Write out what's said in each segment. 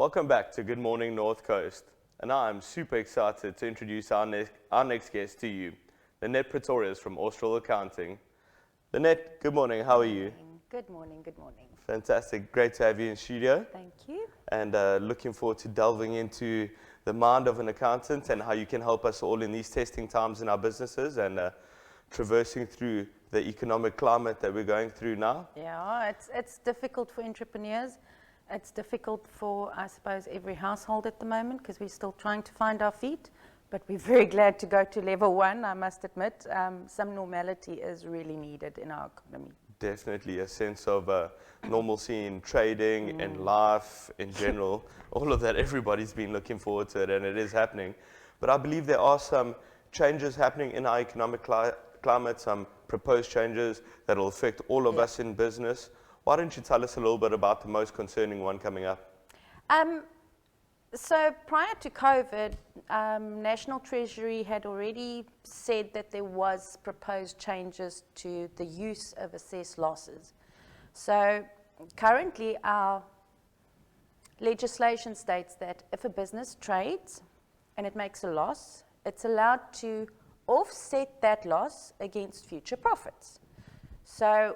Welcome back to Good Morning North Coast, and I'm super excited to introduce our next guest to you, Lynette Pretorius from Austral Accounting. Lynette, good morning, how are you? Good morning, good morning. Fantastic, great to have you in studio. Thank you. And looking forward to delving into the mind of an accountant and how you can help us all in these testing times in our businesses and traversing through the economic climate that we're going through now. Yeah, it's difficult for entrepreneurs. It's difficult for, I suppose, every household at the moment because we're still trying to find our feet. But we're very glad to go to level one, I must admit. Some normality is really needed in our economy. Definitely a sense of normalcy in trading and life in general. All of that, everybody's been looking forward to it, and it is happening. But I believe there are some changes happening in our economic climate, some proposed changes that will affect all of us in business. Why don't you tell us a little bit about the most concerning one coming up? So prior to COVID, National Treasury had already said that there was proposed changes to the use of assessed losses. So currently our legislation states that if a business trades and it makes a loss, it's allowed to offset that loss against future profits. So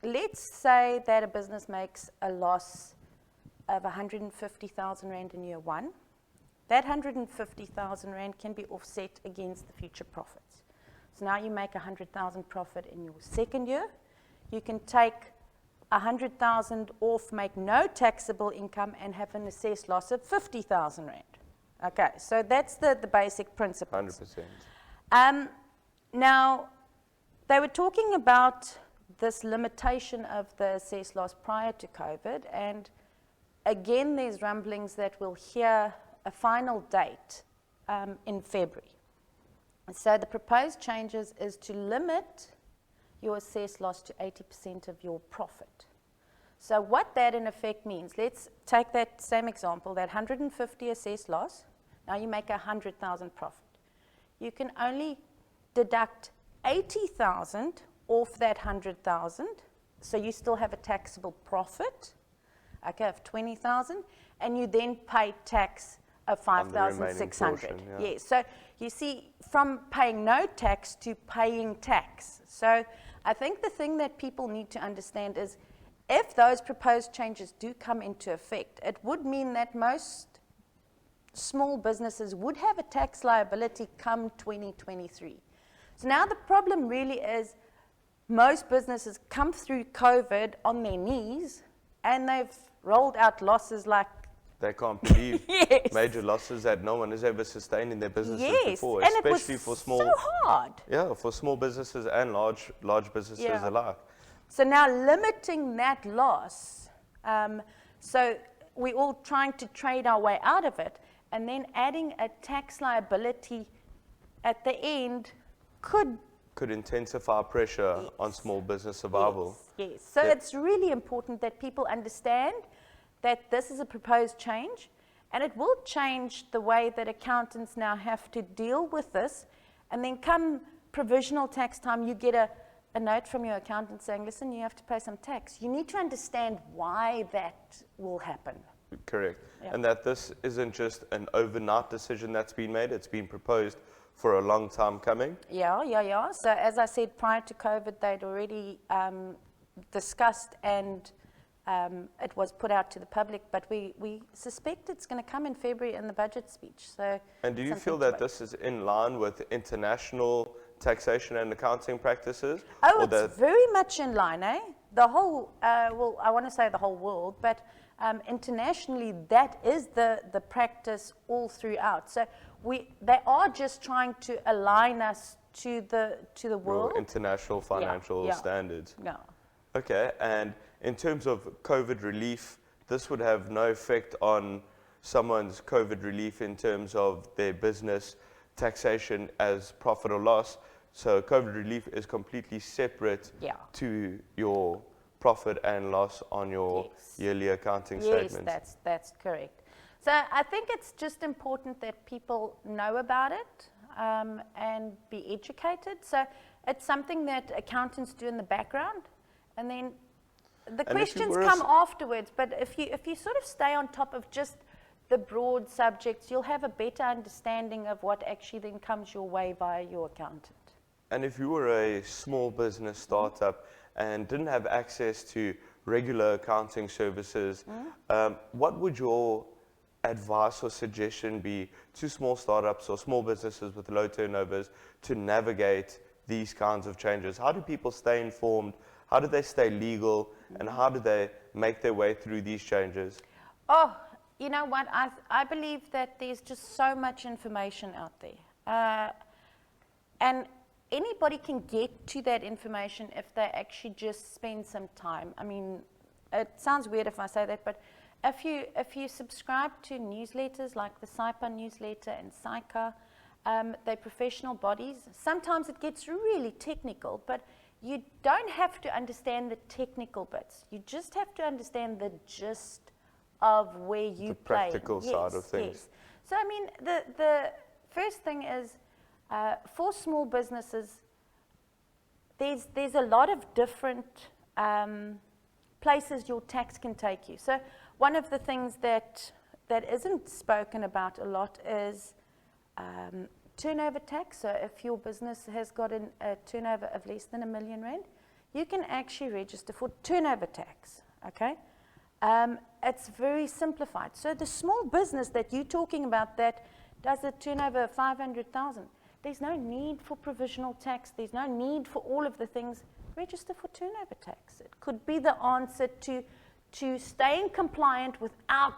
let's say that a business makes a loss of 150,000 Rand in year one. That 150,000 Rand can be offset against the future profits. So now you make 100,000 profit in your second year. You can take 100,000 off, make no taxable income, and have an assessed loss of 50,000 Rand. Okay, so that's the basic principle. 100%. Now, they were talking about this limitation of the assessed loss prior to COVID, and again, there's rumblings that we'll hear a final date in February. So the proposed changes is to limit your assessed loss to 80% of your profit. So what that in effect means, let's take that same example, that 150 assessed loss. Now you make 100,000 profit. You can only deduct 80,000 off that 100,000, so you still have a taxable profit, okay, of 20,000, and you then pay tax of 5,600. Yes. So you see, from paying no tax to paying tax. So I think the thing that people need to understand is if those proposed changes do come into effect, it would mean that most small businesses would have a tax liability come 2023. So now the problem really is most businesses come through COVID on their knees and they've rolled out losses like they can't believe major losses that no one has ever sustained in their businesses before, and especially it was for small. So hard. Yeah, for small businesses and large businesses alike. So now limiting that loss, so we're all trying to trade our way out of it, and then adding a tax liability at the end could intensify pressure on small business survival. Yes. So it's really important that people understand that this is a proposed change, and it will change the way that accountants now have to deal with this. And then come provisional tax time, you get a note from your accountant saying, listen, you have to pay some tax. You need to understand why that will happen. Correct. Yeah. And that this isn't just an overnight decision that's been made, it's been proposed for a long time coming. Yeah. So as I said, prior to COVID, they'd already discussed and it was put out to the public, but we suspect it's going to come in February in the budget speech. So, and do you feel that this is in line with international taxation and accounting practices? Oh, it's very much in line, eh? The whole, well, I want to say the whole world, but internationally, that is the practice all throughout. So they are just trying to align us to the world. International financial standards. Yeah. Okay, and in terms of COVID relief, this would have no effect on someone's COVID relief in terms of their business taxation as profit or loss. So COVID relief is completely separate to your profit and loss on your yearly accounting statements. Yes, that's correct. So I think it's just important that people know about it and be educated. So it's something that accountants do in the background, and then the questions come afterwards. But if you sort of stay on top of just the broad subjects, you'll have a better understanding of what actually then comes your way via your accountant. And if you were a small business startup and didn't have access to regular accounting services, what would your advice or suggestion be to small startups or small businesses with low turnovers to navigate these kinds of changes? How do people stay informed? How do they stay legal? And how do they make their way through these changes? Oh, you know what? I believe that there's just so much information out there. And anybody can get to that information if they actually just spend some time. I mean, it sounds weird if I say that, but if you subscribe to newsletters like the SAIPA newsletter and SAICA, they're professional bodies. Sometimes it gets really technical, but you don't have to understand the technical bits. You just have to understand the gist of where you The play. practical side of things. Yes. So I mean, the first thing is, for small businesses, there's a lot of different places your tax can take you. So one of the things that isn't spoken about a lot is turnover tax. So if your business has got a turnover of less than R1 million, you can actually register for turnover tax, okay? It's very simplified. So the small business that you're talking about that does a turnover of 500,000, there's no need for provisional tax. There's no need for all of the things. Register for turnover tax. It could be the answer to staying compliant without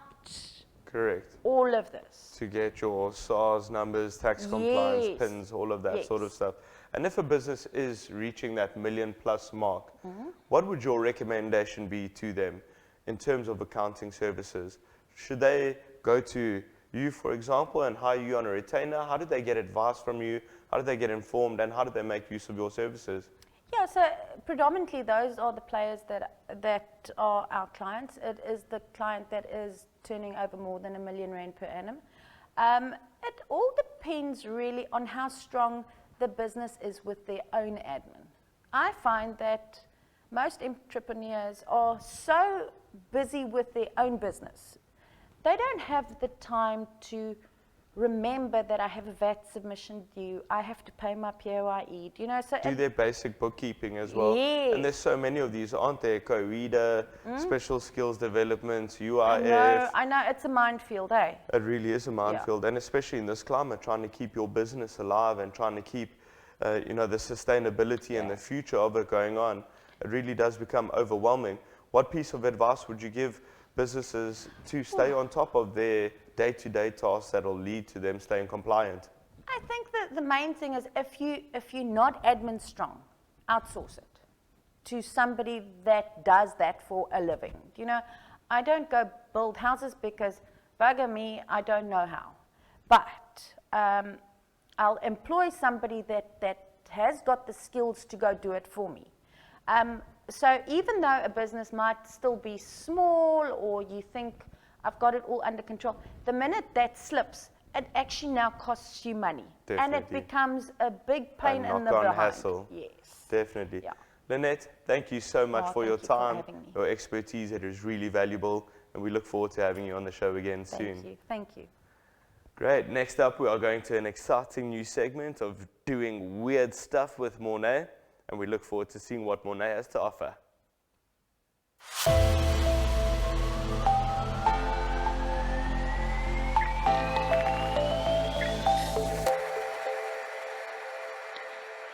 Correct. all of this. To get your SARS numbers, tax compliance, Yes. PINs, all of that Yes. sort of stuff. And if a business is reaching that million-plus mark, what would your recommendation be to them in terms of accounting services? Should they go to you, for example, and hire you on a retainer? How do they get advice from you? How do they get informed? And how do they make use of your services? Yeah, so predominantly those are the players that are our clients. It is the client that is turning over more than R1 million per annum. It all depends really on how strong the business is with their own admin. I find that most entrepreneurs are so busy with their own business. They don't have the time to remember that I have a VAT submission due, I have to pay my PAYE, you know, so Do their basic bookkeeping as well. Yes. And there's so many of these, aren't there? Co-reader, special skills development, UIF. I know, it's a minefield, eh? It really is a minefield, and especially in this climate, trying to keep your business alive and trying to keep, the sustainability and the future of it going on, it really does become overwhelming. What piece of advice would you give businesses to stay on top of their day-to-day tasks that will lead to them staying compliant? I think that the main thing is if you're not admin strong, outsource it to somebody that does that for a living. You know, I don't go build houses because, bugger me, I don't know how. But I'll employ somebody that has got the skills to go do it for me. So even though a business might still be small or you think I've got it all under control, the minute that slips, it actually now costs you money. And it Definitely. becomes a big pain in the knock-on behind. hassle. Yes. Definitely. Yeah. Lynette, thank you so much Oh, for your thank you for time, having me. your expertise. It is really valuable, and we look forward to having you on the show again soon. Thank you. Thank you. Great. Next up, we are going to an exciting new segment of doing weird stuff with Mornay, and we look forward to seeing what Mornay has to offer.